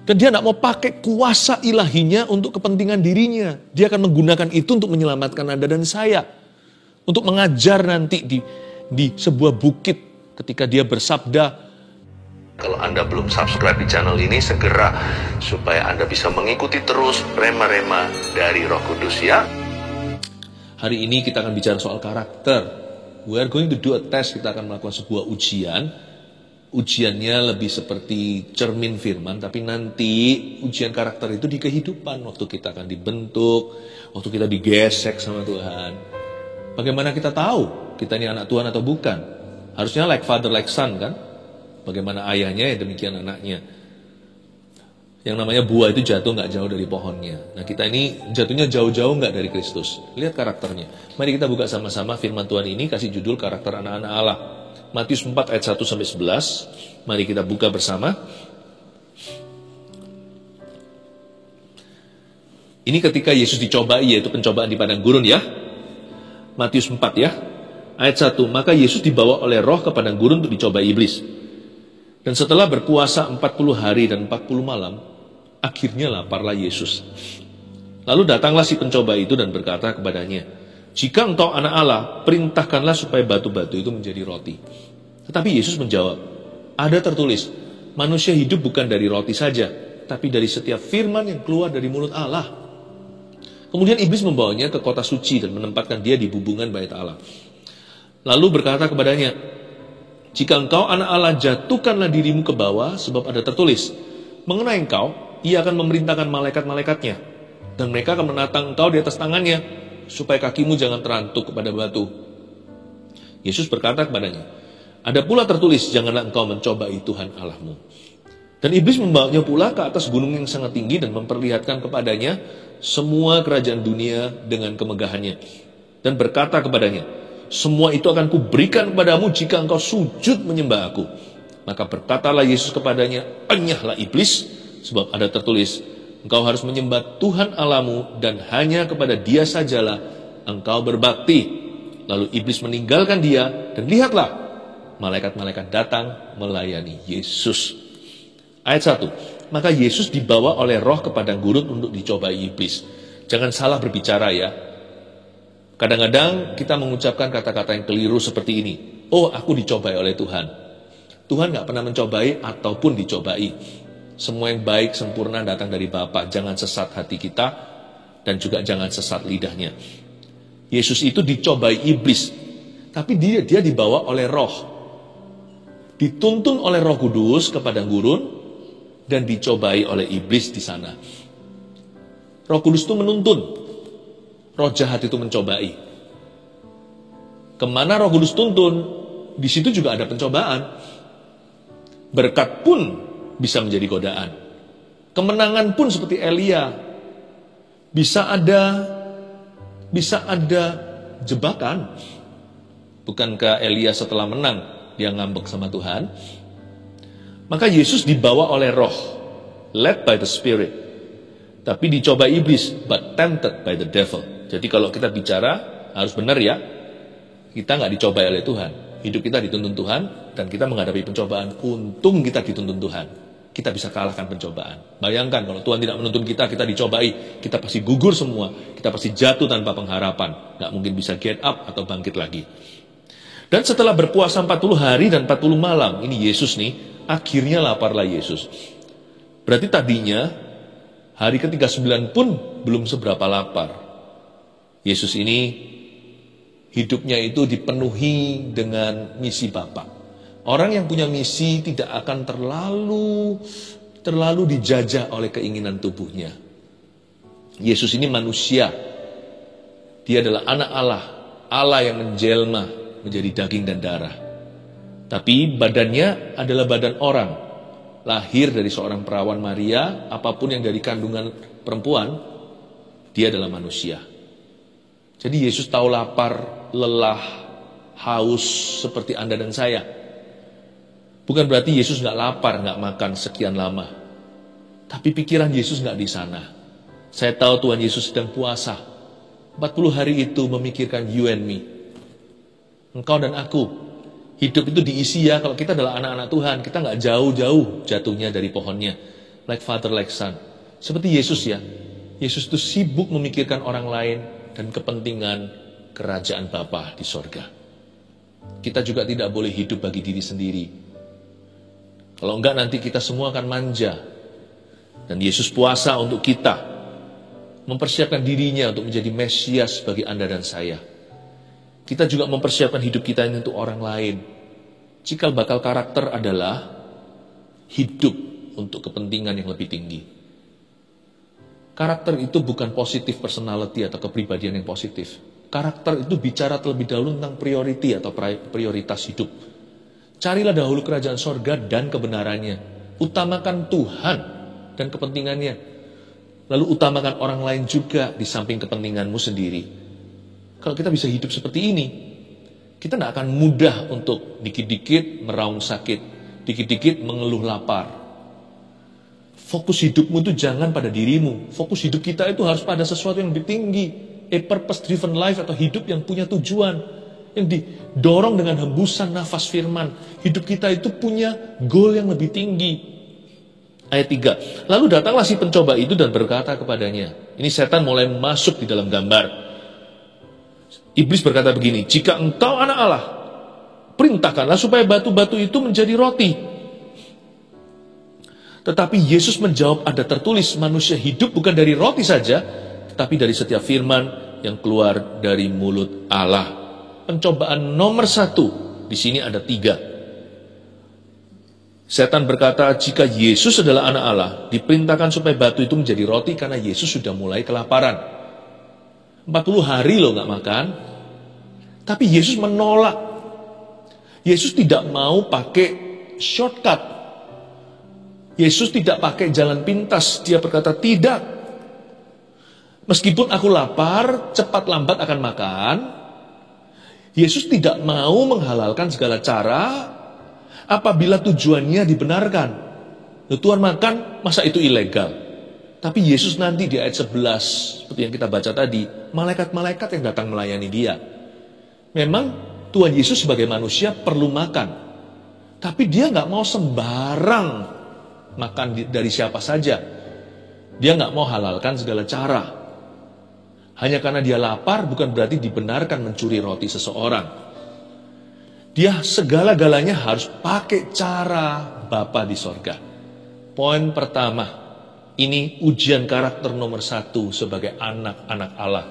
Dan dia tidak mau pakai kuasa ilahinya untuk kepentingan dirinya. Dia akan menggunakan itu untuk menyelamatkan Anda dan saya. Untuk mengajar nanti di sebuah bukit ketika dia bersabda. Kalau Anda belum subscribe di channel ini, segera supaya Anda bisa mengikuti terus rema-rema dari Roh Kudus ya. Hari ini kita akan bicara soal karakter. We are going to do a test, kita akan melakukan sebuah ujian. Ujiannya lebih seperti cermin firman, tapi nanti ujian karakter itu di kehidupan. Waktu kita akan dibentuk, waktu kita digesek sama Tuhan. Bagaimana kita tahu kita ini anak Tuhan atau bukan? Harusnya like father like son kan? Bagaimana ayahnya ya demikian anaknya. Yang namanya buah itu jatuh gak jauh dari pohonnya. Nah kita ini jatuhnya jauh-jauh gak dari Kristus. Lihat karakternya. Mari kita buka sama-sama firman Tuhan ini, kasih judul karakter anak-anak Allah. Matius 4 ayat 1-11. Mari kita buka bersama. Ini ketika Yesus dicobai, yaitu pencobaan di padang gurun ya. Matius 4 ya. Ayat 1. Maka Yesus dibawa oleh Roh ke padang gurun untuk dicobai iblis. Dan setelah berpuasa 40 hari dan 40 malam, akhirnya laparlah Yesus. Lalu datanglah si pencoba itu dan berkata kepadanya, jika engkau anak Allah, perintahkanlah supaya batu-batu itu menjadi roti. Tetapi Yesus menjawab, ada tertulis, manusia hidup bukan dari roti saja, tapi dari setiap firman yang keluar dari mulut Allah. Kemudian iblis membawanya ke kota suci dan menempatkan dia di bubungan bait Allah. Lalu berkata kepadanya, jika engkau anak Allah, jatuhkanlah dirimu ke bawah, sebab ada tertulis, mengenai engkau, ia akan memerintahkan malaikat-malaikatnya, dan mereka akan menatang engkau di atas tangannya, supaya kakimu jangan terantuk kepada batu. Yesus berkata kepadanya, ada pula tertulis, janganlah engkau mencobai Tuhan Allahmu. Dan iblis membawanya pula ke atas gunung yang sangat tinggi dan memperlihatkan kepadanya semua kerajaan dunia dengan kemegahannya. Dan berkata kepadanya, semua itu akan kuberikan kepadamu jika engkau sujud menyembah aku. Maka berkatalah Yesus kepadanya, enyahlah iblis, sebab ada tertulis, engkau harus menyembah Tuhan Allahmu dan hanya kepada Dia sajalah engkau berbakti. Lalu iblis meninggalkan dia dan lihatlah, malaikat-malaikat datang melayani Yesus. Ayat 1. Maka Yesus dibawa oleh Roh ke padang gurun untuk dicobai iblis. Jangan salah berbicara ya. Kadang-kadang kita mengucapkan kata-kata yang keliru seperti ini. Oh, aku dicobai oleh Tuhan. Tuhan gak pernah mencobai ataupun dicobai. Semua yang baik, sempurna datang dari Bapa. Jangan sesat hati kita dan juga jangan sesat lidahnya. Yesus itu dicobai iblis, tapi dia dibawa oleh Roh. Dituntun oleh Roh Kudus ke padang gurun dan dicobai oleh iblis di sana. Roh Kudus itu menuntun, roh jahat itu mencobai. Kemana Roh Kudus tuntun, di situ juga ada pencobaan. Berkat pun bisa menjadi godaan. Kemenangan pun seperti Elia. Bisa ada jebakan. Bukankah Elia setelah menang, dia ngambek sama Tuhan? Maka Yesus dibawa oleh Roh, led by the Spirit. Tapi dicoba iblis, but tempted by the devil. Jadi kalau kita bicara, harus benar ya. Kita gak dicobai oleh Tuhan. Hidup kita dituntun Tuhan, dan kita menghadapi pencobaan. Untung kita dituntun Tuhan. Kita bisa kalahkan pencobaan. Bayangkan kalau Tuhan tidak menuntun kita, kita dicobai, kita pasti gugur semua, kita pasti jatuh tanpa pengharapan, gak mungkin bisa get up atau bangkit lagi. Dan setelah berpuasa 40 hari dan 40 malam, ini Yesus nih, akhirnya laparlah Yesus. Berarti tadinya, hari ke-39 pun belum seberapa lapar. Yesus ini, hidupnya itu dipenuhi dengan misi Bapa. Orang yang punya misi tidak akan terlalu dijajah oleh keinginan tubuhnya. Yesus ini manusia. Dia adalah anak Allah. Allah yang menjelma menjadi daging dan darah. Tapi badannya adalah badan orang. Lahir dari seorang perawan Maria, apapun yang dari kandungan perempuan, dia adalah manusia. Jadi Yesus tahu lapar, lelah, haus seperti Anda dan saya. Bukan berarti Yesus gak lapar, gak makan sekian lama. Tapi pikiran Yesus gak di sana. Saya tahu Tuhan Yesus sedang puasa. 40 hari itu memikirkan you and me. Engkau dan aku. Hidup itu diisi ya, kalau kita adalah anak-anak Tuhan, kita gak jauh-jauh jatuhnya dari pohonnya. Like father, like son. Seperti Yesus ya. Yesus itu sibuk memikirkan orang lain dan kepentingan kerajaan Bapa di sorga. Kita juga tidak boleh hidup bagi diri sendiri. Kalau enggak nanti kita semua akan manja. Dan Yesus puasa untuk kita. Mempersiapkan dirinya untuk menjadi Mesias bagi Anda dan saya. Kita juga mempersiapkan hidup kita ini untuk orang lain. Cikal bakal karakter adalah hidup untuk kepentingan yang lebih tinggi. Karakter itu bukan positif personality atau kepribadian yang positif. Karakter itu bicara terlebih dahulu tentang priority atau prioritas hidup. Carilah dahulu kerajaan sorga dan kebenarannya. Utamakan Tuhan dan kepentingannya. Lalu utamakan orang lain juga di samping kepentinganmu sendiri. Kalau kita bisa hidup seperti ini, kita tidak akan mudah untuk dikit-dikit meraung sakit, dikit-dikit mengeluh lapar. Fokus hidupmu itu jangan pada dirimu. Fokus hidup kita itu harus pada sesuatu yang lebih tinggi. A purpose-driven life atau hidup yang punya tujuan. Yang didorong dengan hembusan nafas firman. Hidup kita itu punya goal yang lebih tinggi. Ayat 3. Lalu datanglah si pencoba itu dan berkata kepadanya. Ini setan mulai masuk di dalam gambar. Iblis berkata begini, jika engkau anak Allah, perintahkanlah supaya batu-batu itu menjadi roti. Tetapi Yesus menjawab, ada tertulis, manusia hidup bukan dari roti saja, tetapi dari setiap firman yang keluar dari mulut Allah. Pencobaan nomor 1, di sini ada 3. Setan berkata, jika Yesus adalah anak Allah, diperintahkan supaya batu itu menjadi roti karena Yesus sudah mulai kelaparan. 40 hari loh gak makan. Tapi Yesus menolak. Yesus tidak mau pakai shortcut. Yesus tidak pakai jalan pintas. Dia berkata, tidak. Meskipun aku lapar, cepat lambat akan makan. Yesus tidak mau menghalalkan segala cara apabila tujuannya dibenarkan. Tuhan makan, masa itu ilegal? Tapi Yesus nanti di ayat 11, seperti yang kita baca tadi, malaikat-malaikat yang datang melayani dia. Memang Tuhan Yesus sebagai manusia perlu makan. Tapi dia nggak mau sembarang makan dari siapa saja. Dia nggak mau halalkan segala cara. Hanya karena dia lapar bukan berarti dibenarkan mencuri roti seseorang. Dia segala-galanya harus pakai cara Bapa di sorga. Poin pertama, ini ujian karakter nomor 1 sebagai anak-anak Allah.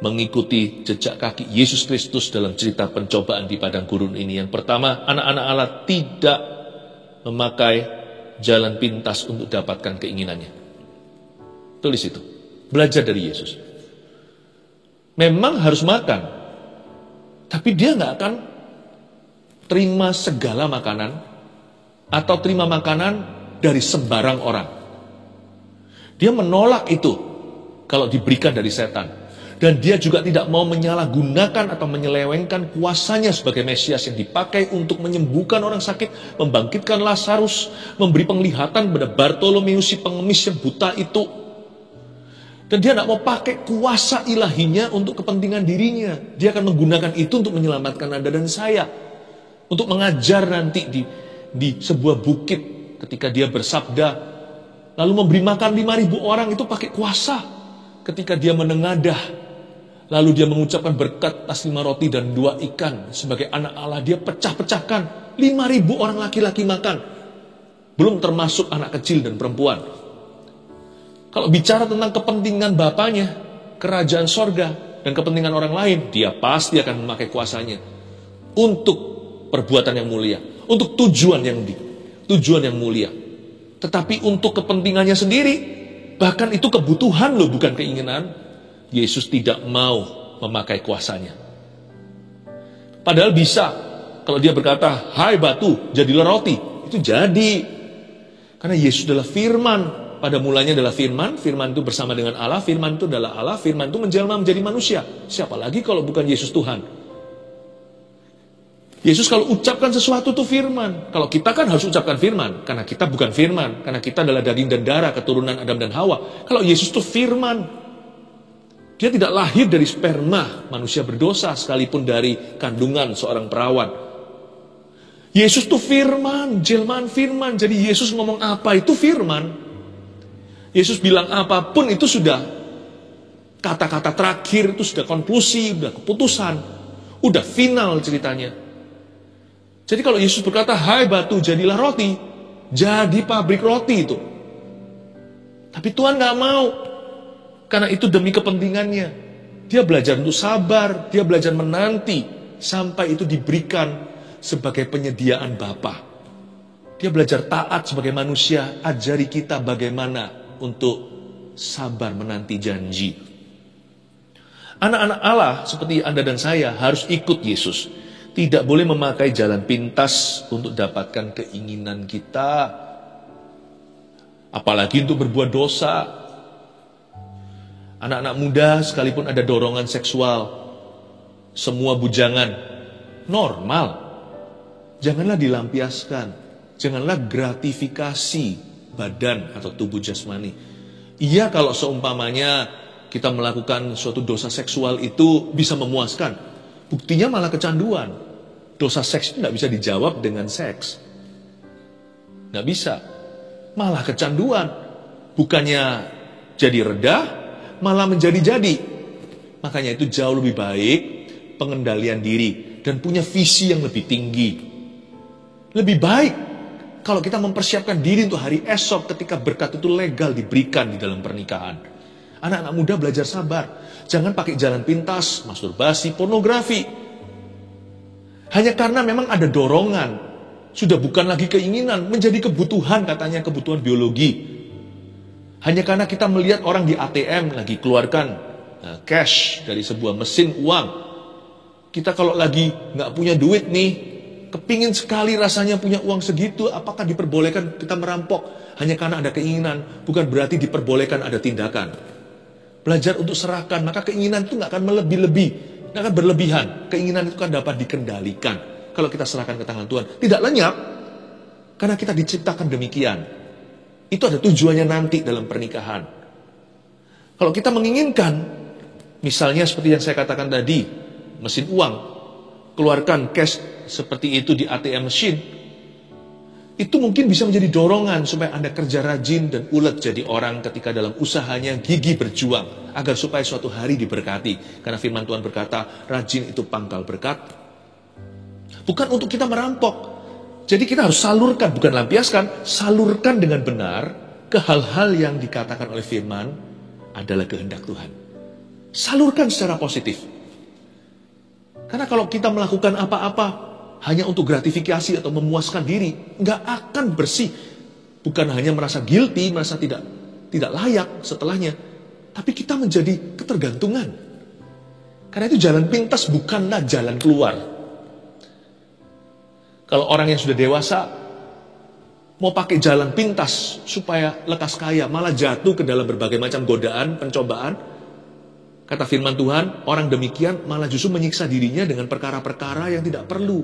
Mengikuti jejak kaki Yesus Kristus dalam cerita pencobaan di padang gurun ini. Yang pertama, anak-anak Allah tidak memakai jalan pintas untuk dapatkan keinginannya. Tulis itu. Belajar dari Yesus. Memang harus makan. Tapi dia nggak akan terima segala makanan atau terima makanan dari sembarang orang. Dia menolak itu kalau diberikan dari setan. Dan dia juga tidak mau menyalahgunakan atau menyelewengkan kuasanya sebagai Mesias yang dipakai untuk menyembuhkan orang sakit, membangkitkan Lazarus, memberi penglihatan pada Bartolomeus si pengemis yang buta itu. Dan dia tidak mau pakai kuasa ilahinya untuk kepentingan dirinya. Dia akan menggunakan itu untuk menyelamatkan Anda dan saya. Untuk mengajar nanti di sebuah bukit ketika dia bersabda, lalu memberi makan 5.000 orang itu pakai kuasa. Ketika dia menengadah, lalu dia mengucapkan berkat atas 5 roti dan 2 ikan. Sebagai anak Allah dia pecah-pecahkan 5.000 orang laki-laki makan. Belum termasuk anak kecil dan perempuan. Kalau bicara tentang kepentingan Bapaknya, kerajaan sorga, dan kepentingan orang lain, dia pasti akan memakai kuasanya untuk perbuatan yang mulia, untuk tujuan yang mulia. Tetapi untuk kepentingannya sendiri, bahkan itu kebutuhan loh, bukan keinginan, Yesus tidak mau memakai kuasanya. Padahal bisa, kalau dia berkata, hai batu, jadilah roti, itu jadi. Karena Yesus adalah firman. Pada mulanya adalah firman, firman itu bersama dengan Allah, firman itu adalah Allah, firman itu menjelma menjadi manusia. Siapa lagi kalau bukan Yesus Tuhan? Yesus kalau ucapkan sesuatu itu firman. Kalau kita kan harus ucapkan firman, karena kita bukan firman, karena kita adalah daging dan darah, keturunan Adam dan Hawa. Kalau Yesus itu firman, dia tidak lahir dari sperma manusia berdosa, sekalipun dari kandungan seorang perawan. Yesus tuh firman, jelmaan firman. Jadi Yesus ngomong apa itu firman. Yesus bilang apapun itu sudah kata-kata terakhir, itu sudah konklusi, sudah keputusan, udah final ceritanya. Jadi kalau Yesus berkata, hai batu jadilah roti, jadi pabrik roti itu. Tapi Tuhan gak mau, karena itu demi kepentingannya. Dia belajar untuk sabar, dia belajar menanti, sampai itu diberikan sebagai penyediaan Bapa. Dia belajar taat sebagai manusia, ajari kita bagaimana untuk sabar menanti janji. Anak-anak Allah seperti Anda dan saya harus ikut Yesus. Tidak boleh memakai jalan pintas untuk dapatkan keinginan kita. Apalagi untuk berbuat dosa. Anak-anak muda sekalipun ada dorongan seksual, semua bujangan, normal. Janganlah dilampiaskan. Janganlah gratifikasi badan atau tubuh jasmani. Iya, kalau seumpamanya kita melakukan suatu dosa seksual itu bisa memuaskan. Buktinya malah kecanduan. Dosa seks itu tidak bisa dijawab dengan seks. Tidak bisa. Malah kecanduan. Bukannya jadi reda, malah menjadi-jadi. Makanya itu jauh lebih baik pengendalian diri dan punya visi yang lebih tinggi. Lebih baik kalau kita mempersiapkan diri untuk hari esok ketika berkat itu legal diberikan di dalam pernikahan. Anak-anak muda belajar sabar. Jangan pakai jalan pintas, masturbasi, pornografi. Hanya karena memang ada dorongan. Sudah bukan lagi keinginan, menjadi kebutuhan, katanya kebutuhan biologi. Hanya karena kita melihat orang di ATM lagi keluarkan cash dari sebuah mesin uang. Kita kalau lagi nggak punya duit nih, kepingin sekali rasanya punya uang segitu, apakah diperbolehkan kita merampok? Hanya karena ada keinginan, bukan berarti diperbolehkan ada tindakan. Belajar untuk serahkan, maka keinginan itu nggak akan melebih-lebih, nggak akan berlebihan. Keinginan itu kan dapat dikendalikan kalau kita serahkan ke tangan Tuhan. Tidak lenyap, karena kita diciptakan demikian. Itu ada tujuannya nanti dalam pernikahan. Kalau kita menginginkan, misalnya seperti yang saya katakan tadi, mesin uang, keluarkan cash seperti itu di ATM mesin, itu mungkin bisa menjadi dorongan supaya Anda kerja rajin dan ulet jadi orang ketika dalam usahanya gigih berjuang agar supaya suatu hari diberkati. Karena firman Tuhan berkata, rajin itu pangkal berkat. Bukan untuk kita merampok. Jadi kita harus salurkan, bukan lampiaskan, salurkan dengan benar ke hal-hal yang dikatakan oleh firman adalah kehendak Tuhan. Salurkan secara positif. Karena kalau kita melakukan apa-apa hanya untuk gratifikasi atau memuaskan diri, nggak akan bersih. Bukan hanya merasa guilty, merasa tidak layak setelahnya, tapi kita menjadi ketergantungan. Karena itu jalan pintas bukanlah jalan keluar. Kalau orang yang sudah dewasa mau pakai jalan pintas supaya lekas kaya, malah jatuh ke dalam berbagai macam godaan, pencobaan. Kata firman Tuhan, orang demikian malah justru menyiksa dirinya dengan perkara-perkara yang tidak perlu.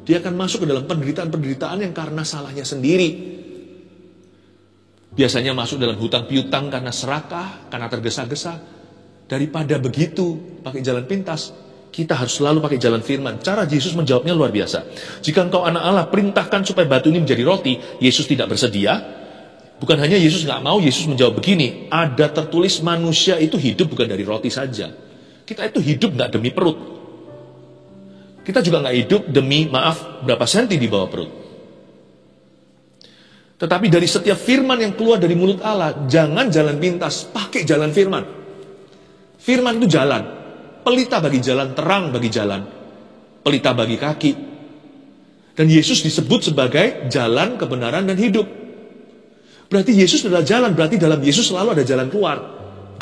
Dia akan masuk ke dalam penderitaan-penderitaan yang karena salahnya sendiri. Biasanya masuk dalam hutang piutang karena serakah, karena tergesa-gesa. Daripada begitu, pakai jalan pintas, kita harus selalu pakai jalan firman. Cara Yesus menjawabnya luar biasa. Jika engkau anak Allah, perintahkan supaya batu ini menjadi roti. Yesus tidak bersedia. Bukan hanya Yesus nggak mau, Yesus menjawab begini, ada tertulis manusia itu hidup bukan dari roti saja. Kita itu hidup nggak demi perut. Kita juga nggak hidup demi, maaf, berapa senti di bawah perut. Tetapi dari setiap firman yang keluar dari mulut Allah, jangan jalan pintas, pakai jalan firman. Firman itu jalan, pelita bagi jalan, terang bagi jalan, pelita bagi kaki. Dan Yesus disebut sebagai jalan, kebenaran, dan hidup. Berarti Yesus adalah jalan, berarti dalam Yesus selalu ada jalan keluar.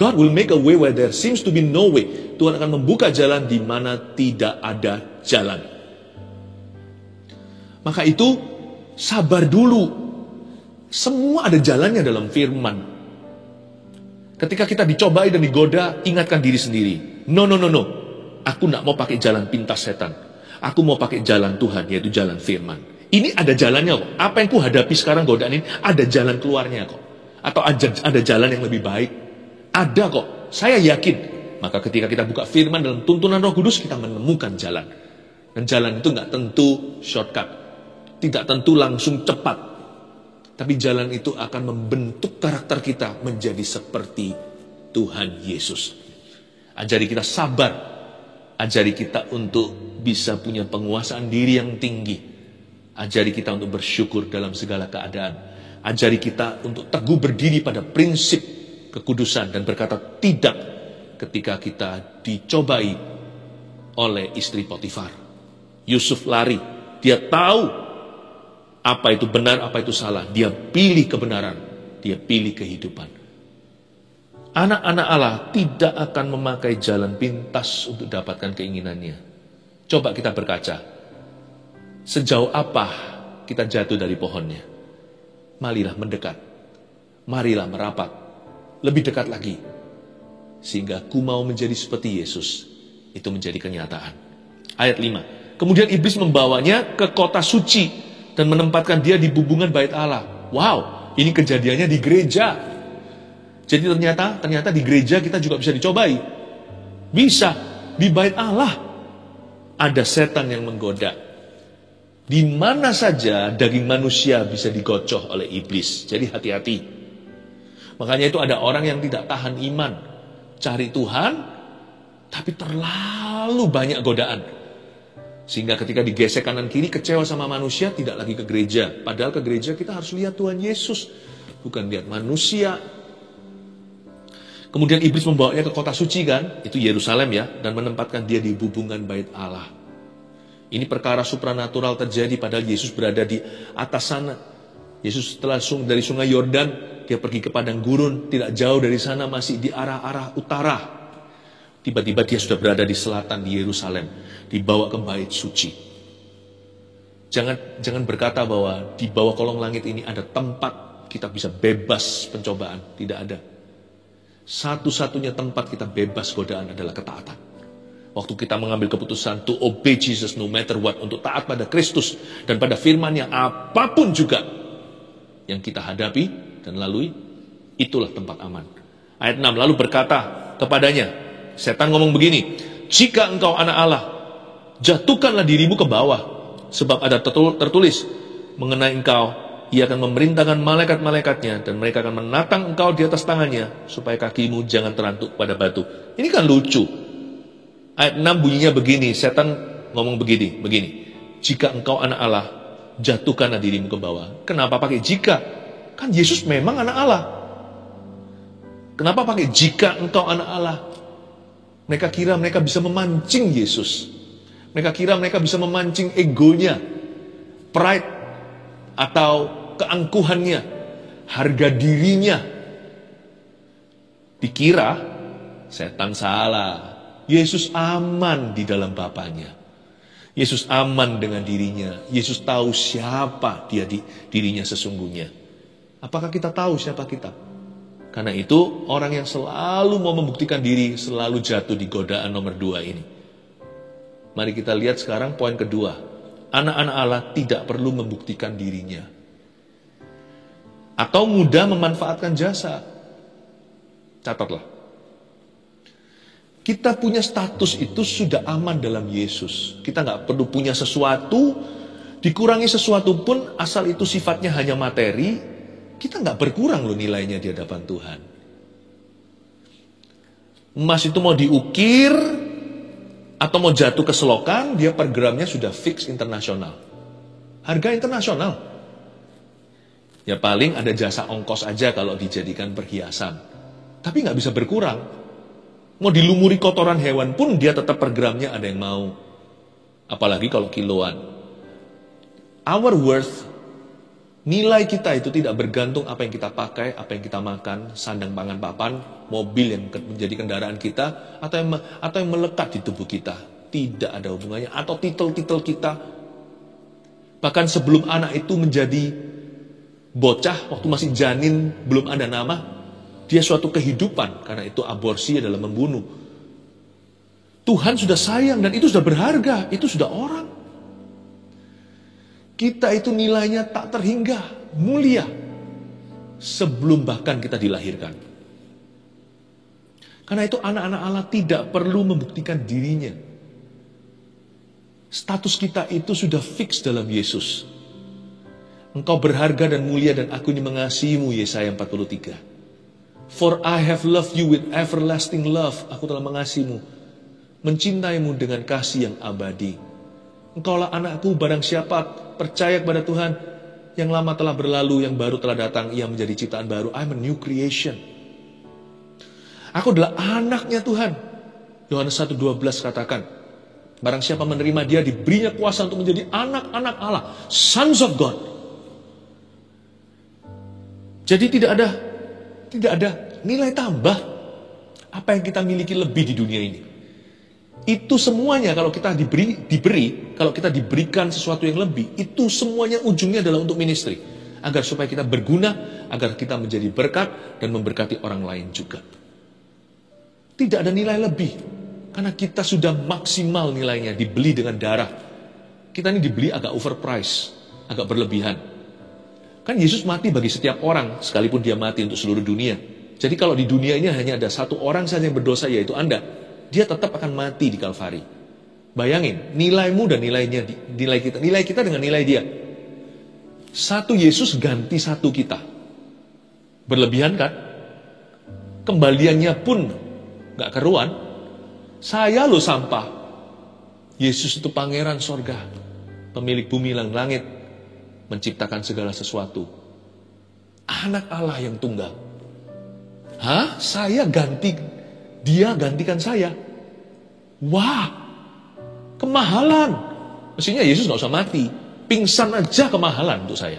God will make a way where there seems to be no way. Tuhan akan membuka jalan di mana tidak ada jalan. Maka itu, sabar dulu. Semua ada jalannya dalam firman. Ketika kita dicobai dan digoda, ingatkan diri sendiri. No. Aku tidak mau pakai jalan pintas setan. Aku mau pakai jalan Tuhan, yaitu jalan firman. Ini ada jalannya kok. Apa yang ku hadapi sekarang godaan ini, ada jalan keluarnya kok. Atau ada jalan yang lebih baik. Ada kok. Saya yakin. Maka ketika kita buka firman dalam tuntunan Roh Kudus, kita menemukan jalan. Dan jalan itu nggak tentu shortcut. tidak tentu langsung cepat. Tapi jalan itu akan membentuk karakter kita menjadi seperti Tuhan Yesus. Ajari kita sabar. Ajari kita untuk bisa punya penguasaan diri yang tinggi. Ajari kita untuk bersyukur dalam segala keadaan. Ajari kita untuk teguh berdiri pada prinsip kekudusan dan berkata tidak ketika kita dicobai oleh istri Potifar. Yusuf lari. Dia tahu apa itu benar, apa itu salah. Dia pilih kebenaran. Dia pilih kehidupan. Anak-anak Allah tidak akan memakai jalan pintas untuk dapatkan keinginannya. Coba kita berkaca. Sejauh apa kita jatuh dari pohonnya? Marilah mendekat. Marilah merapat. Lebih dekat lagi. Sehingga aku mau menjadi seperti Yesus. Itu menjadi kenyataan. Ayat 5. Kemudian iblis membawanya ke kota suci dan menempatkan dia di bubungan bait Allah. Wow, ini kejadiannya di gereja. Jadi ternyata di gereja kita juga bisa dicobai. Bisa, di bait Allah. Ada setan yang menggoda. Di mana saja daging manusia bisa digocoh oleh iblis. Jadi hati-hati. Makanya itu ada orang yang tidak tahan iman. Cari Tuhan, tapi terlalu banyak godaan. Sehingga ketika digesek kanan kiri, kecewa sama manusia, tidak lagi ke gereja. Padahal ke gereja kita harus lihat Tuhan Yesus, bukan lihat manusia. Kemudian iblis membawanya ke kota suci kan, itu Yerusalem ya, dan menempatkan dia di bubungan bait Allah. Ini perkara supranatural terjadi padahal Yesus berada di atas sana. Yesus setelah dari sungai Yordan, dia pergi ke padang gurun, tidak jauh dari sana, masih di arah-arah utara. Tiba-tiba dia sudah berada di selatan di Yerusalem, dibawa ke bait suci. Jangan berkata bahwa di bawah kolong langit ini ada tempat kita bisa bebas pencobaan. Tidak ada. Satu-satunya tempat kita bebas godaan adalah ketaatan. Waktu kita mengambil keputusan to obey Jesus no matter what, untuk taat pada Kristus dan pada firman-Nya, apapun juga yang kita hadapi dan lalui, itulah tempat aman. Ayat 6, lalu berkata kepadanya, setan ngomong begini, jika engkau anak Allah, jatuhkanlah dirimu ke bawah, sebab ada tertulis mengenai engkau, ia akan memerintahkan malaikat-malaikatnya, dan mereka akan menatang engkau di atas tangannya, supaya kakimu jangan terantuk pada batu. Ini kan lucu. Ayat 6 bunyinya begini, setan ngomong begini, jika engkau anak Allah, jatuhkanlah dirimu ke bawah. Kenapa pakai jika? Kan Yesus memang anak Allah. Kenapa pakai jika engkau anak Allah? Mereka kira mereka bisa memancing Yesus. Mereka kira mereka bisa memancing egonya, pride, atau keangkuhannya, harga dirinya. Dikira setan salah. Yesus aman di dalam Bapanya. Yesus aman dengan dirinya. Yesus tahu siapa dirinya sesungguhnya. Apakah kita tahu siapa kita? Karena itu orang yang selalu mau membuktikan diri selalu jatuh di godaan nomor 2 ini. Mari kita lihat sekarang poin kedua. Anak-anak Allah tidak perlu membuktikan dirinya. Atau mudah memanfaatkan jasa. Catatlah. Kita punya status itu sudah aman dalam Yesus. Kita nggak perlu punya sesuatu, dikurangi sesuatu pun asal itu sifatnya hanya materi, kita nggak berkurang loh nilainya di hadapan Tuhan. Emas itu mau diukir atau mau jatuh ke selokan, dia per gramnya sudah fix internasional. Harga internasional. Ya paling ada jasa ongkos aja kalau dijadikan perhiasan. Tapi nggak bisa berkurang. Mau dilumuri kotoran hewan pun dia tetap per gramnya ada yang mau. Apalagi kalau kiloan. Our worth, nilai kita itu tidak bergantung apa yang kita pakai, apa yang kita makan, sandang pangan papan, mobil yang menjadi kendaraan kita, atau yang melekat di tubuh kita. Tidak ada hubungannya. Atau titel-titel kita. Bahkan sebelum anak itu menjadi bocah, waktu masih janin, belum ada nama, dia suatu kehidupan, karena itu aborsi adalah membunuh. Tuhan sudah sayang dan itu sudah berharga, itu sudah orang. Kita itu nilainya tak terhingga, mulia, sebelum bahkan kita dilahirkan. Karena itu anak-anak Allah tidak perlu membuktikan dirinya. Status kita itu sudah fix dalam Yesus. Engkau berharga dan mulia dan aku ini mengasihimu, Yesaya 43. For I have loved you with everlasting love. Aku telah mengasihimu, mencintaimu dengan kasih yang abadi. Engkaulah anakku, barang siapa percaya kepada Tuhan, yang lama telah berlalu, yang baru telah datang, ia menjadi ciptaan baru. I'm a new creation. Aku adalah anaknya Tuhan. Yohanes 1:12 katakan, barang siapa menerima dia, diberinya kuasa untuk menjadi anak-anak Allah, sons of God. Jadi tidak ada nilai tambah apa yang kita miliki lebih di dunia ini. Itu semuanya kalau kita kalau kita diberikan sesuatu yang lebih, itu semuanya ujungnya adalah untuk ministry. Agar supaya kita berguna, agar kita menjadi berkat dan memberkati orang lain juga. Tidak ada nilai lebih, karena kita sudah maksimal nilainya, dibeli dengan darah. Kita ini dibeli agak overprice, agak berlebihan. Kan Yesus mati bagi setiap orang, sekalipun dia mati untuk seluruh dunia. Jadi kalau di dunia ini hanya ada satu orang saja yang berdosa, yaitu Anda, dia tetap akan mati di Kalvari. Bayangin, nilaimu dan nilai kita dengan nilai dia. Satu Yesus ganti satu kita. Berlebihan kan? Kembaliannya pun gak keruan. Saya lo sampah. Yesus itu pangeran sorga, pemilik bumi dan langit, menciptakan segala sesuatu. Anak Allah yang tunggal. Hah? Dia gantikan saya. Wah, kemahalan. Mestinya Yesus gak usah mati. Pingsan aja kemahalan untuk saya.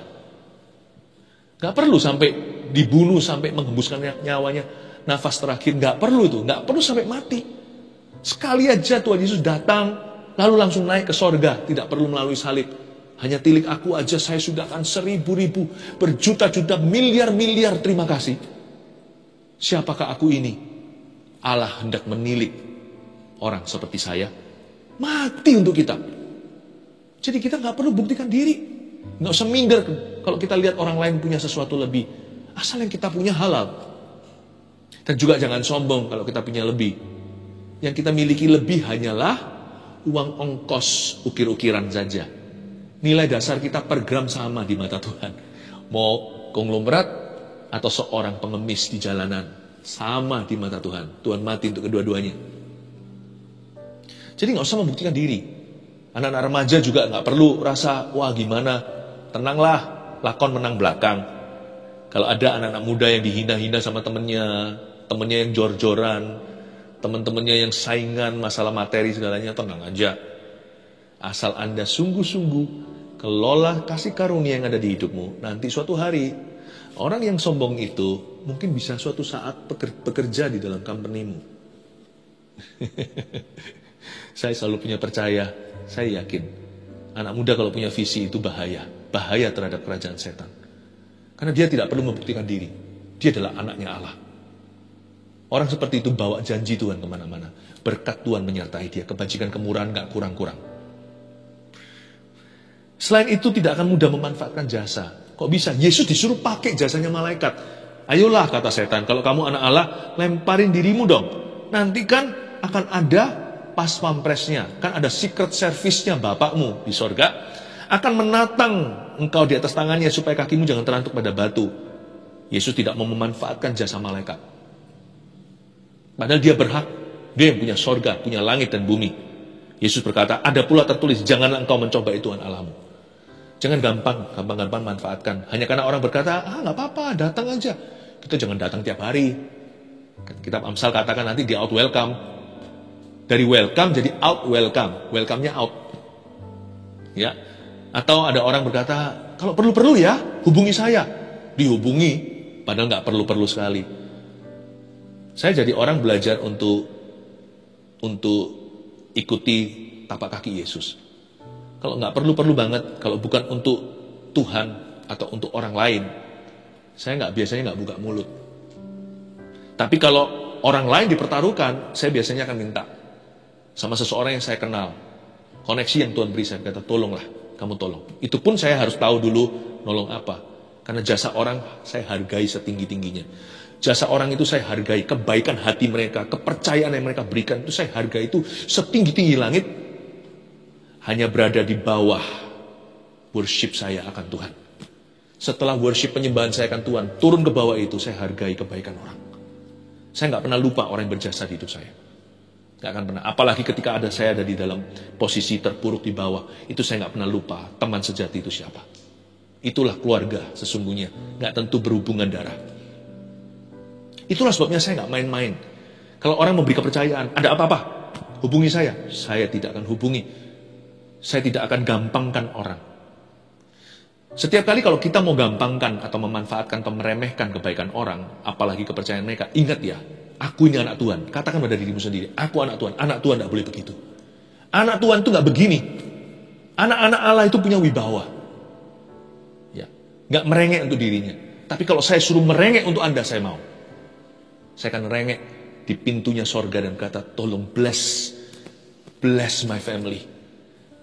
Gak perlu sampai dibunuh, sampai menghembuskan nyawanya, nafas terakhir. Gak perlu itu, gak perlu sampai mati. Sekali aja Tuhan Yesus datang, lalu langsung naik ke sorga. Tidak perlu melalui salib. Hanya tilik aku aja saya sudah akan 1000-1000, berjuta-juta, miliar-miliar terima kasih. Siapakah aku ini? Allah hendak menilik orang seperti saya, mati untuk kita. Jadi kita gak perlu buktikan diri. Gak usah minder kalau kita lihat orang lain punya sesuatu lebih. Asal yang kita punya halal. Dan juga jangan sombong kalau kita punya lebih. Yang kita miliki lebih hanyalah uang ongkos ukir-ukiran saja. Nilai dasar kita per gram sama di mata Tuhan. Mau konglomerat atau seorang pengemis di jalanan, sama di mata Tuhan. Tuhan mati untuk kedua-duanya. Jadi gak usah membuktikan diri. Anak-anak remaja juga gak perlu rasa, wah gimana, tenanglah, lakon menang belakang. Kalau ada anak-anak muda yang dihina-hina sama temennya yang jor-joran, teman-temannya yang saingan masalah materi segalanya, tenang aja. Asal Anda sungguh-sungguh kelola kasih karunia yang ada di hidupmu, nanti suatu hari orang yang sombong itu mungkin bisa suatu saat bekerja di dalam company-mu. Saya selalu punya percaya, saya yakin anak muda kalau punya visi itu bahaya terhadap kerajaan setan. Karena dia tidak perlu membuktikan diri, dia adalah anaknya Allah. Orang seperti itu bawa janji Tuhan kemana-mana, berkat Tuhan menyertai dia, kebajikan kemurahan gak kurang-kurang. Selain itu tidak akan mudah memanfaatkan jasa. Kok bisa? Yesus disuruh pakai jasanya malaikat. Ayolah, kata setan, kalau kamu anak Allah, lemparin dirimu dong. Nanti kan akan ada pas pampresnya, kan ada secret service-nya Bapakmu di sorga, akan menatang engkau di atas tangannya supaya kakimu jangan terantuk pada batu. Yesus tidak mau memanfaatkan jasa malaikat. Padahal dia berhak, dia yang punya sorga, punya langit dan bumi. Yesus berkata, ada pula tertulis, janganlah engkau mencoba Tuhan Allahmu. Jangan gampang manfaatkan. Hanya karena orang berkata, gak apa-apa, datang aja. Kita jangan datang tiap hari. Kitab Amsal katakan nanti di out welcome. Dari welcome jadi out welcome. Welcome-nya out. Ya. Atau ada orang berkata, kalau perlu-perlu ya, hubungi saya. Dihubungi, padahal gak perlu-perlu sekali. Saya jadi orang belajar untuk ikuti tapak kaki Yesus. Kalau nggak perlu banget, kalau bukan untuk Tuhan atau untuk orang lain, saya biasanya nggak buka mulut. Tapi kalau orang lain dipertaruhkan, saya biasanya akan minta sama seseorang yang saya kenal, koneksi yang Tuhan beri, saya kata tolonglah, kamu tolong. Itu pun saya harus tahu dulu nolong apa, karena jasa orang saya hargai setinggi-tingginya. Jasa orang itu saya hargai, kebaikan hati mereka, kepercayaan yang mereka berikan itu saya hargai, itu setinggi-tinggi langit. Hanya berada di bawah worship saya akan Tuhan. Setelah worship penyembahan saya akan Tuhan, turun ke bawah itu, saya hargai kebaikan orang. Saya nggak pernah lupa orang yang berjasa di hidup saya. Nggak akan pernah. Apalagi ketika saya ada di dalam posisi terpuruk di bawah, itu saya nggak pernah lupa teman sejati itu siapa. Itulah keluarga sesungguhnya, nggak tentu berhubungan darah. Itulah sebabnya saya nggak main-main. Kalau orang memberi kepercayaan, ada apa-apa, hubungi saya. Saya tidak akan hubungi. Saya tidak akan gampangkan orang. Setiap kali kalau kita mau gampangkan atau memanfaatkan atau meremehkan kebaikan orang, apalagi kepercayaan mereka, ingat ya, aku ini anak Tuhan. Katakan pada dirimu sendiri, aku anak Tuhan. Anak Tuhan tidak boleh begitu. Anak Tuhan itu nggak begini. Anak-anak Allah itu punya wibawa. Ya, nggak merengek untuk dirinya. Tapi kalau saya suruh merengek untuk Anda, saya mau. Saya akan merengek di pintunya sorga dan kata, tolong bless my family.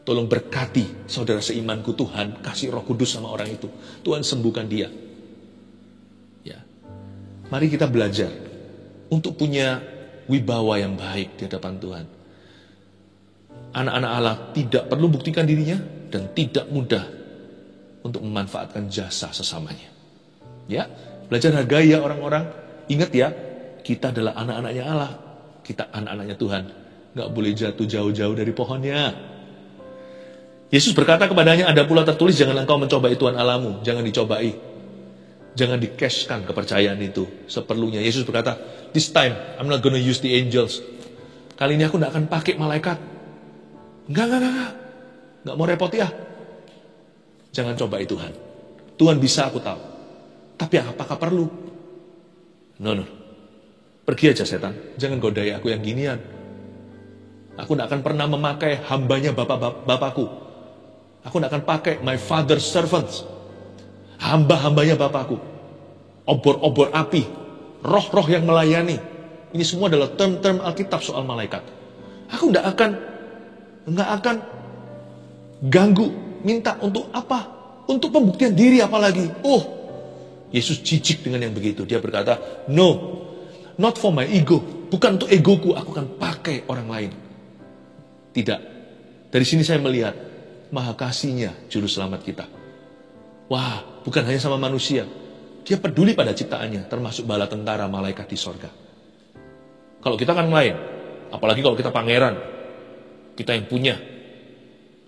Tolong berkati saudara seimanku Tuhan, kasih Roh Kudus sama orang itu. Tuhan sembuhkan dia. Ya. Mari kita belajar untuk punya wibawa yang baik di hadapan Tuhan. Anak-anak Allah tidak perlu buktikan dirinya dan tidak mudah untuk memanfaatkan jasa sesamanya. Ya, belajar hargai ya orang-orang. Ingat ya, kita adalah anak-anaknya Allah. Kita anak-anaknya Tuhan. Gak boleh jatuh jauh-jauh dari pohonnya. Yesus berkata kepadanya, ada pula tertulis, janganlah engkau mencobai Tuhan Allahmu. Jangan dicobai. Jangan dikeskan kepercayaan itu seperlunya. Yesus berkata, this time I'm not gonna use the angels. Kali ini aku tidak akan pakai malaikat. Enggak. Enggak mau repot ya. Jangan cobai Tuhan. Tuhan bisa, aku tahu. Tapi apakah perlu? No. Pergi aja setan. Jangan godai aku yang ginian. Aku tidak akan pernah memakai hambanya bapakku. Aku tidak akan pakai my father's servants. Hamba-hambanya Bapakku. Obor-obor api. Roh-roh yang melayani. Ini semua adalah term-term Alkitab soal malaikat. Aku tidak akan ganggu. Minta untuk apa? Untuk pembuktian diri apalagi. Yesus jijik dengan yang begitu. Dia berkata, no, not for my ego. Bukan untuk egoku, aku akan pakai orang lain. Tidak. Dari sini saya melihat maha kasihnya juru selamat kita. Wah, bukan hanya sama manusia. Dia peduli pada ciptaannya, termasuk bala tentara malaikat di sorga. Kalau kita kan lain. Apalagi kalau kita pangeran. Kita yang punya.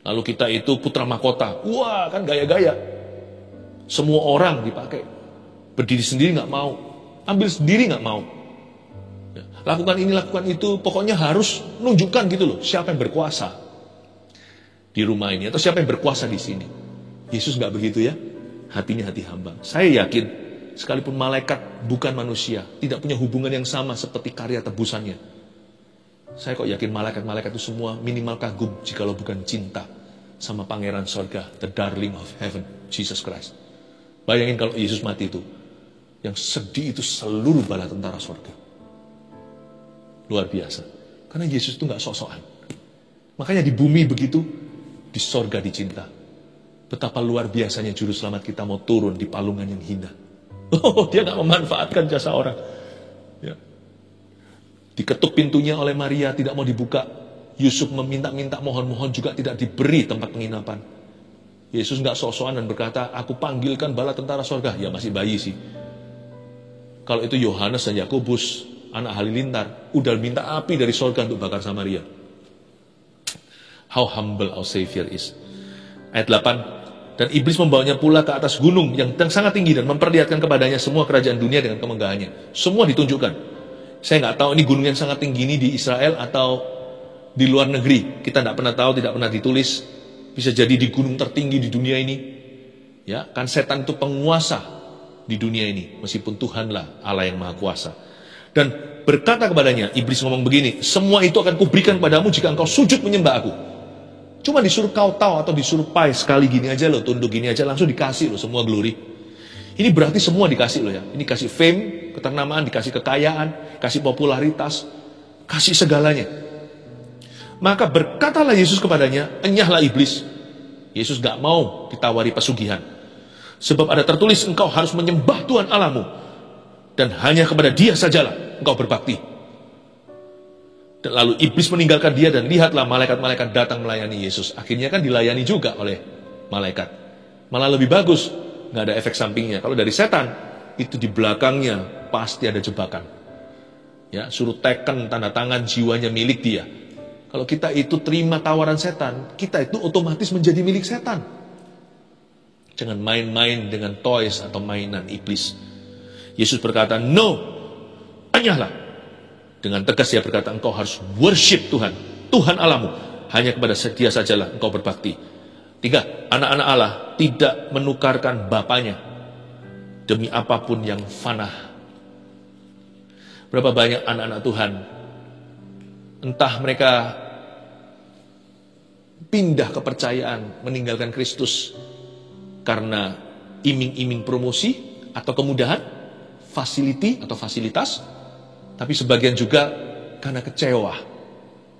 Lalu kita itu putra mahkota. Wah, kan gaya-gaya. Semua orang dipakai. Berdiri sendiri gak mau. Ambil sendiri gak mau. Ya, lakukan ini, lakukan itu. Pokoknya harus nunjukkan gitu loh. Siapa yang berkuasa di rumah ini, atau siapa yang berkuasa di sini. Yesus gak begitu ya. Hatinya hati hamba. Saya yakin, sekalipun malaikat bukan manusia, tidak punya hubungan yang sama seperti karya tebusannya. Saya kok yakin malaikat-malaikat itu semua minimal kagum, jikalau bukan cinta sama pangeran sorga, the darling of heaven, Jesus Christ. Bayangin kalau Yesus mati itu, yang sedih itu seluruh bala tentara sorga. Luar biasa. Karena Yesus itu gak sok-sokan. Makanya di bumi begitu, di sorga dicinta. Betapa luar biasanya juru selamat kita mau turun di palungan yang hina. Dia gak memanfaatkan jasa orang. Ya. Diketuk pintunya oleh Maria, tidak mau dibuka. Yusuf meminta-minta, mohon-mohon juga tidak diberi tempat penginapan. Yesus gak sok-sokan dan berkata, aku panggilkan bala tentara sorga. Ya masih bayi sih. Kalau itu Yohanes dan Yakobus, anak halilintar, udah minta api dari sorga untuk bakar Samaria. How humble our Savior is. Ayat 8. Dan iblis membawanya pula ke atas gunung yang sangat tinggi dan memperlihatkan kepadanya semua kerajaan dunia dengan kemenggahannya. Semua ditunjukkan. Saya nggak tahu ini gunung yang sangat tinggi ini di Israel atau di luar negeri. Kita nggak pernah tahu, tidak pernah ditulis. Bisa jadi di gunung tertinggi di dunia ini. Ya, kan setan itu penguasa di dunia ini. Meskipun Tuhanlah Allah yang maha kuasa. Dan berkata kepadanya, iblis ngomong begini, semua itu akan kuberikan padamu jika engkau sujud menyembah aku. Cuma disuruh kau tahu atau disuruh pai sekali gini aja loh, tunduk gini aja langsung dikasih loh semua glory. Ini berarti semua dikasih loh ya. Ini kasih fame, keternamaan, dikasih kekayaan, kasih popularitas, kasih segalanya. Maka berkatalah Yesus kepadanya, enyahlah iblis. Yesus gak mau ditawari pesugihan. Sebab ada tertulis engkau harus menyembah Tuhan Allahmu. Dan hanya kepada Dia sajalah engkau berbakti. Dan lalu iblis meninggalkan dia dan lihatlah malaikat-malaikat datang melayani Yesus. Akhirnya kan dilayani juga oleh malaikat. Malah lebih bagus. nggak ada efek sampingnya. Kalau dari setan, itu di belakangnya pasti ada jebakan. Ya, suruh teken tanda tangan jiwanya milik dia. Kalau kita itu terima tawaran setan, kita itu otomatis menjadi milik setan. Jangan main-main dengan toys atau mainan iblis. Yesus berkata, no, enyahlah. Dengan tegas dia berkata, engkau harus worship Tuhan, Tuhan Allahmu. Hanya kepada dia sajalah engkau berbakti. 3, anak-anak Allah tidak menukarkan bapaknya demi apapun yang fana. Berapa banyak anak-anak Tuhan, entah mereka pindah kepercayaan, meninggalkan Kristus karena iming-iming promosi atau kemudahan, fasiliti atau fasilitas, tapi sebagian juga karena kecewa,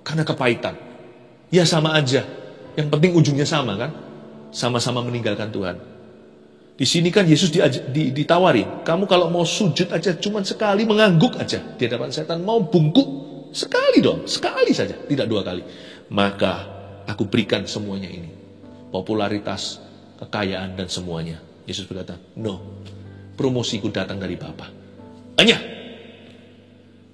karena kepahitan. Ya sama aja, yang penting ujungnya sama kan, sama-sama meninggalkan Tuhan. Di sini kan Yesus ditawarin, kamu kalau mau sujud aja cuman sekali, mengangguk aja di hadapan setan, mau bungkuk sekali dong, sekali saja, tidak 2 kali. Maka aku berikan semuanya ini, popularitas, kekayaan dan semuanya. Yesus berkata, no, promosiku datang dari Bapa. Hanya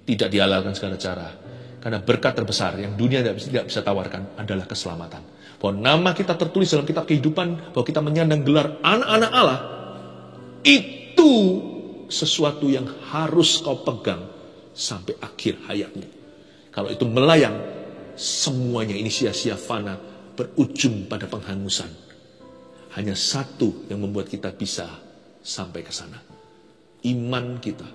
tidak dihalalkan segala cara, karena berkat terbesar yang dunia tidak bisa tawarkan adalah keselamatan. Bahwa nama kita tertulis dalam kitab kehidupan, bahwa kita menyandang gelar anak-anak Allah, itu sesuatu yang harus kau pegang sampai akhir hayatmu. Kalau itu melayang, semuanya ini sia-sia, fana, berujung pada penghangusan. Hanya satu yang membuat kita bisa sampai ke sana. Iman kita,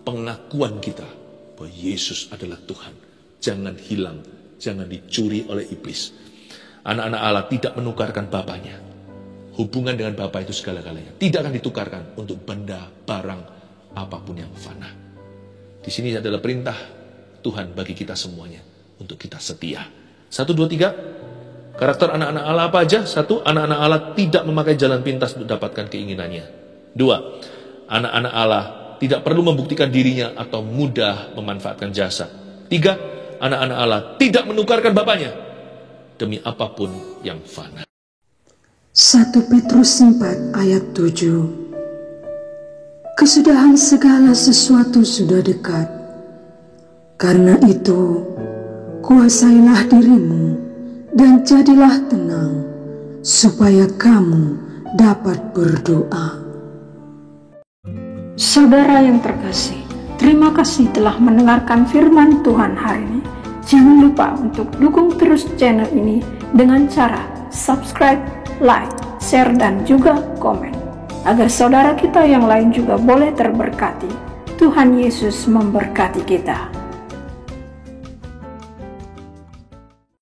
pengakuan kita bahwa Yesus adalah Tuhan. Jangan hilang, jangan dicuri oleh iblis. Anak-anak Allah tidak menukarkan bapaknya. Hubungan dengan Bapa itu segala-galanya. Tidak akan ditukarkan untuk benda, barang, apapun yang fana. Di sini adalah perintah Tuhan bagi kita semuanya, untuk kita setia. 1, 2, 3. Karakter anak-anak Allah apa aja? 1, anak-anak Allah tidak memakai jalan pintas untuk dapatkan keinginannya. 2, anak-anak Allah tidak perlu membuktikan dirinya atau mudah memanfaatkan jasa. 3, anak-anak Allah tidak menukarkan bapaknya demi apapun yang fana. 1 Petrus 4 ayat 7. Kesudahan segala sesuatu sudah dekat. Karena itu, kuasailah dirimu dan jadilah tenang, supaya kamu dapat berdoa. Saudara yang terkasih, terima kasih telah mendengarkan firman Tuhan hari ini. Jangan lupa untuk dukung terus channel ini dengan cara subscribe, like, share, dan juga komen, agar saudara kita yang lain juga boleh terberkati. Tuhan Yesus memberkati kita.